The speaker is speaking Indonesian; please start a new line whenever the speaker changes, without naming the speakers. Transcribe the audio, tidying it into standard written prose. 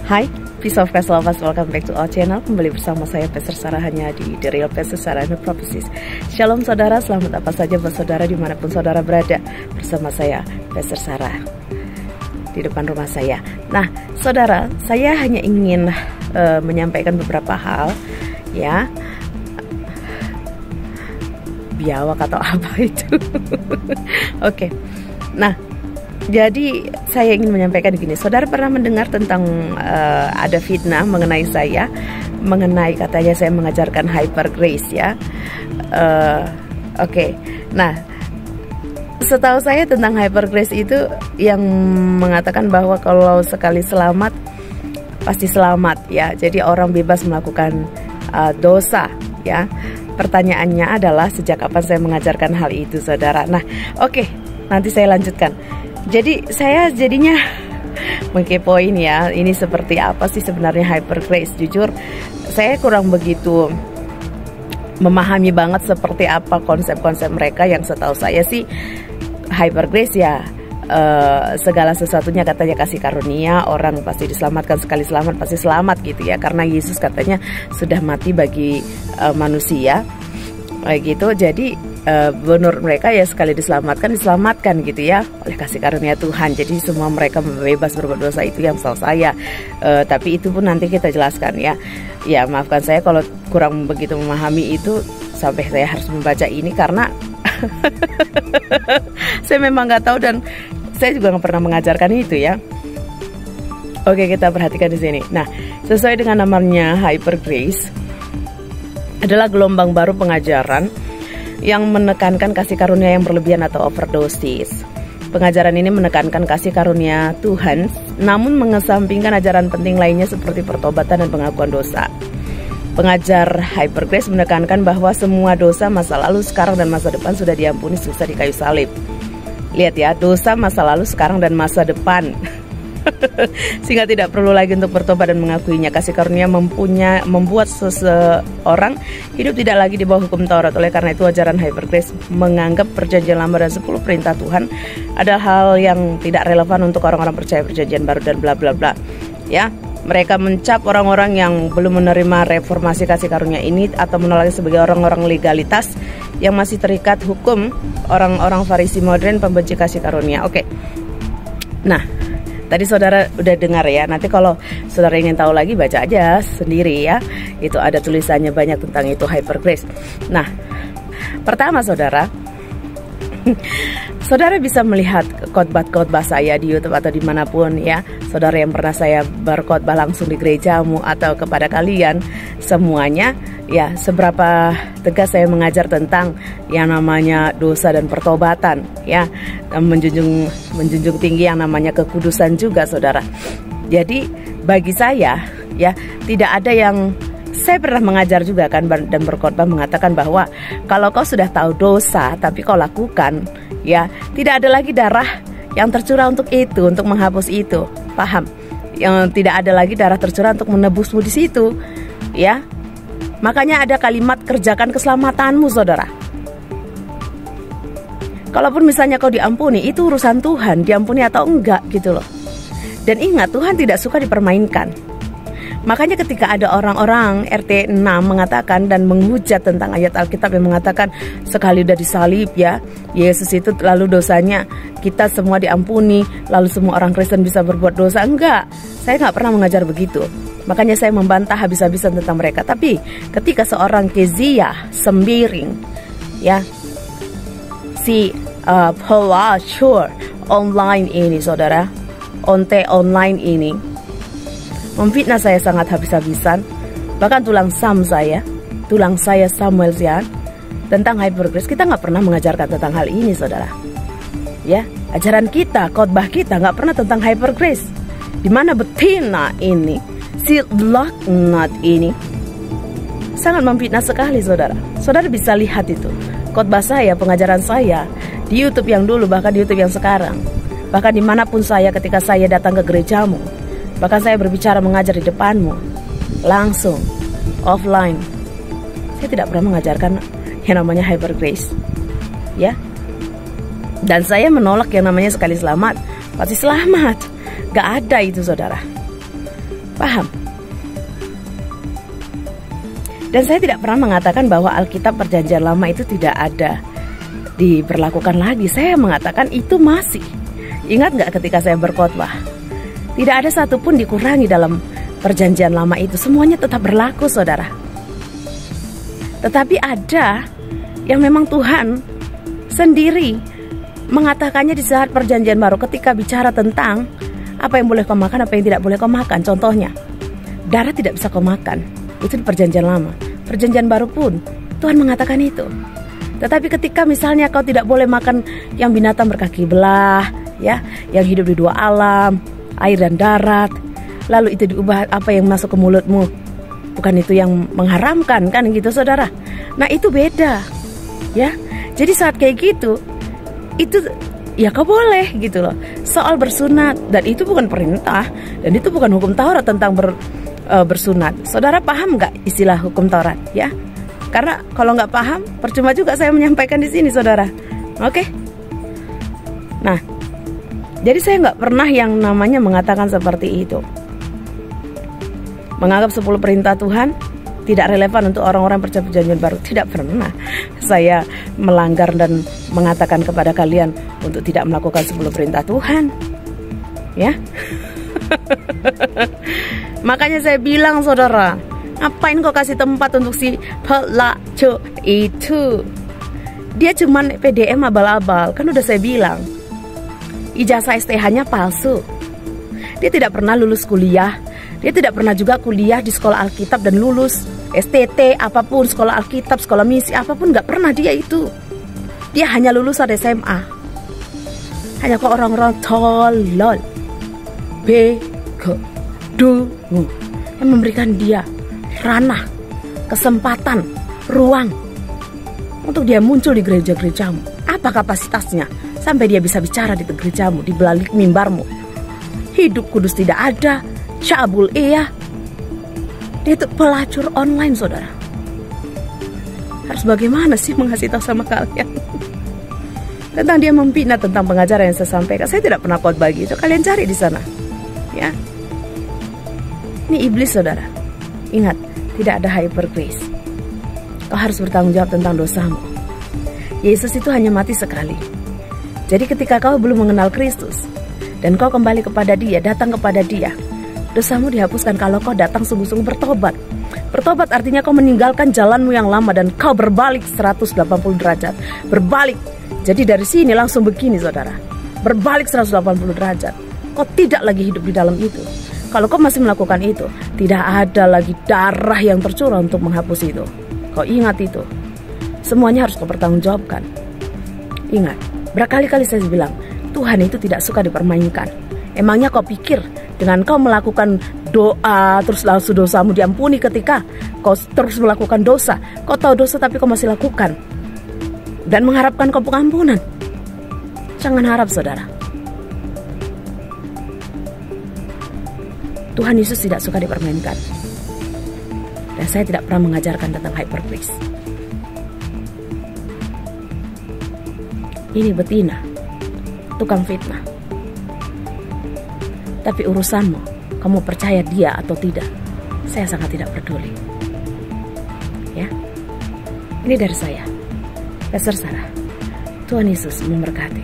Hai, peace of Christ lovers, welcome back to our channel. Kembali bersama saya Pastor Sarah hanya di The Real Pastor Sarah and Prophecies. Shalom saudara, selamat apa saja buat saudara dimanapun saudara berada. Bersama saya Pastor Sarah di depan rumah saya. Nah saudara, saya hanya ingin menyampaikan beberapa hal ya. Biawak atau apa itu. Oke. Nah, jadi saya ingin menyampaikan gini, saudara pernah mendengar tentang ada fitnah mengenai saya, mengenai katanya saya mengajarkan hyper grace ya. Oke. Nah, setahu saya tentang hyper grace itu yang mengatakan bahwa kalau sekali selamat pasti selamat ya. Jadi orang bebas melakukan dosa ya. Pertanyaannya adalah sejak kapan saya mengajarkan hal itu saudara. Nah, oke, nanti saya lanjutkan. Jadi saya jadinya mengkepoin ya, ini seperti apa sih sebenarnya hyper grace. Jujur saya kurang begitu memahami banget seperti apa konsep-konsep mereka. Yang setahu saya sih hyper grace ya segala sesuatunya katanya kasih karunia, orang pasti diselamatkan, sekali selamat pasti selamat gitu ya, karena Yesus katanya sudah mati bagi manusia gitu. Jadi menurut mereka ya sekali diselamatkan gitu ya oleh kasih karunia Tuhan. Jadi semua mereka bebas berbuat dosa, itu yang setahu saya. Tapi itu pun nanti kita jelaskan ya. Ya maafkan saya kalau kurang begitu memahami itu, sampai saya harus membaca ini karena saya memang nggak tahu dan saya juga nggak pernah mengajarkan itu ya. Oke, kita perhatikan di sini. Nah, sesuai dengan namanya hyper grace adalah gelombang baru pengajaran yang menekankan kasih karunia yang berlebihan atau overdosis. Pengajaran ini menekankan kasih karunia Tuhan, namun mengesampingkan ajaran penting lainnya seperti pertobatan dan pengakuan dosa. Pengajar hyper grace menekankan bahwa semua dosa masa lalu, sekarang, dan masa depan sudah diampuni selesai di kayu salib. Lihat ya, dosa masa lalu, sekarang, dan masa depan. Sehingga tidak perlu lagi untuk bertobat dan mengakuinya. Kasih karunia membuat seseorang hidup tidak lagi di bawah hukum Taurat. Oleh karena itu ajaran hyper grace menganggap perjanjian lama dan 10 perintah Tuhan adalah hal yang tidak relevan untuk orang-orang percaya perjanjian baru dan bla bla bla ya. Mereka mencap orang-orang yang belum menerima reformasi kasih karunia ini atau menolaknya sebagai orang-orang legalitas yang masih terikat hukum, orang-orang Farisi modern pembenci kasih karunia. Oke. Nah, tadi saudara udah dengar ya. Nanti kalau saudara ingin tahu lagi, baca aja sendiri ya. Itu ada tulisannya banyak tentang itu hyper grace. Nah, pertama saudara, saudara bisa melihat khotbah-khotbah saya di YouTube atau dimanapun ya. Saudara yang pernah saya berkhotbah langsung di gerejamu atau kepada kalian semuanya ya, seberapa tegas saya mengajar tentang yang namanya dosa dan pertobatan ya, menjunjung tinggi yang namanya kekudusan juga saudara. Jadi bagi saya ya, tidak ada yang, saya pernah mengajar juga kan dan berkhotbah mengatakan bahwa kalau kau sudah tahu dosa tapi kau lakukan ya, tidak ada lagi darah yang tercurah untuk itu, untuk menghapus itu. Paham? Yang tidak ada lagi darah tercurah untuk menebusmu di situ ya. Makanya ada kalimat kerjakan keselamatanmu saudara. Kalaupun misalnya kau diampuni, itu urusan Tuhan, diampuni atau enggak gitu loh. Dan ingat, Tuhan tidak suka dipermainkan. Makanya ketika ada orang-orang RT 6 mengatakan dan menghujat tentang ayat Alkitab yang mengatakan sekali udah disalib ya, Yesus itu lalu dosanya kita semua diampuni, lalu semua orang Kristen bisa berbuat dosa. Enggak, saya nggak pernah mengajar begitu. Makanya saya membantah habis-habisan tentang mereka. Tapi ketika seorang Kezia Sembiring ya, si pelacur online ini saudara, onte online ini memfitnah saya sangat habis-habisan, bahkan tulang saya Samuel Zian tentang hyper grace. Kita nggak pernah mengajarkan tentang hal ini saudara ya. Ajaran kita, khotbah kita nggak pernah tentang hyper grace. Dimana betina ini, si laknat ini sangat memfitnah sekali saudara. Saudara bisa lihat itu khotbah saya, pengajaran saya di YouTube yang dulu, bahkan di YouTube yang sekarang, bahkan dimanapun saya ketika saya datang ke gerejamu, bahkan saya berbicara mengajar di depanmu langsung offline, saya tidak pernah mengajarkan yang namanya hyper grace ya. Dan saya menolak yang namanya sekali selamat pasti selamat. Gak ada itu saudara. Paham? Dan saya tidak pernah mengatakan bahwa Alkitab Perjanjian Lama itu tidak ada diberlakukan lagi. Saya mengatakan itu masih. Ingat nggak ketika saya berkhotbah? Tidak ada satupun dikurangi dalam Perjanjian Lama itu. Semuanya tetap berlaku, saudara. Tetapi ada yang memang Tuhan sendiri mengatakannya di saat Perjanjian Baru ketika bicara tentang apa yang boleh kau makan, apa yang tidak boleh kau makan. Contohnya, darah tidak bisa kau makan. Itu di Perjanjian Lama. Perjanjian Baru pun Tuhan mengatakan itu. Tetapi ketika misalnya kau tidak boleh makan yang binatang berkaki belah, ya, yang hidup di dua alam, air dan darat, lalu itu diubah apa yang masuk ke mulutmu, bukan itu yang mengharamkan, kan gitu, saudara. Nah, itu beda, ya. Jadi saat kayak gitu, itu ya kau boleh gitu loh. Soal bersunat, dan itu bukan perintah, dan itu bukan hukum Taurat tentang bersunat. Saudara paham nggak istilah hukum Taurat, ya? Karena kalau nggak paham, percuma juga saya menyampaikan di sini, saudara. Oke? Nah, jadi saya nggak pernah yang namanya mengatakan seperti itu. Menganggap 10 perintah Tuhan tidak relevan untuk orang-orang percaya Perjanjian Baru. Tidak pernah saya melanggar dan mengatakan kepada kalian untuk tidak melakukan 10 perintah Tuhan, ya. Makanya saya bilang, saudara, ngapain kau kasih tempat untuk si pelacu itu? Dia cuman PDM abal-abal. Kan udah saya bilang, ijazah STH-nya palsu. Dia tidak pernah lulus kuliah. Dia tidak pernah juga kuliah di sekolah Alkitab dan lulus STT apapun, sekolah Alkitab, sekolah misi apapun, nggak pernah dia itu. Dia hanya lulusan SMA. Hanya kok orang-orang tolol, bego, dungu, yang memberikan dia ranah, kesempatan, ruang untuk dia muncul di gereja-gerejamu. Apa kapasitasnya sampai dia bisa bicara di gerejamu, di balik mimbarmu? Hidup kudus tidak ada, cabul iya. Dia itu pelacur online, saudara. Harus bagaimana sih mengasih tahu sama kalian tentang dia membina tentang pengajaran yang saya sampaikan? Saya tidak pernah khotbah gitu. Kalian cari di sana, ya. Ini iblis, saudara. Ingat, tidak ada hyper grace. Kau harus bertanggung jawab tentang dosamu. Yesus itu hanya mati sekali. Jadi ketika kau belum mengenal Kristus dan kau kembali kepada Dia, datang kepada Dia, dosamu dihapuskan kalau kau datang sungguh-sungguh bertobat. Bertobat artinya kau meninggalkan jalanmu yang lama dan kau berbalik 180 derajat. Berbalik. Jadi dari sini langsung begini, saudara. Berbalik 180 derajat. Kau tidak lagi hidup di dalam itu. Kalau kau masih melakukan itu, tidak ada lagi darah yang tercurah untuk menghapus itu. Kau ingat itu. Semuanya harus kau pertanggungjawabkan. Ingat, berkali-kali saya bilang, Tuhan itu tidak suka dipermainkan. Emangnya kau pikir dengan kau melakukan doa terus langsung dosamu diampuni ketika kau terus melakukan dosa? Kau tahu dosa tapi kau masih lakukan dan mengharapkan kau pengampunan? Jangan harap, saudara. Tuhan Yesus tidak suka dipermainkan. Dan saya tidak pernah mengajarkan tentang hyper grace. Ini betina, tukang fitnah. Tapi urusanmu, kamu percaya dia atau tidak, saya sangat tidak peduli. Ya, ini dari saya, Pastor Sarah. Tuhan Yesus memberkati.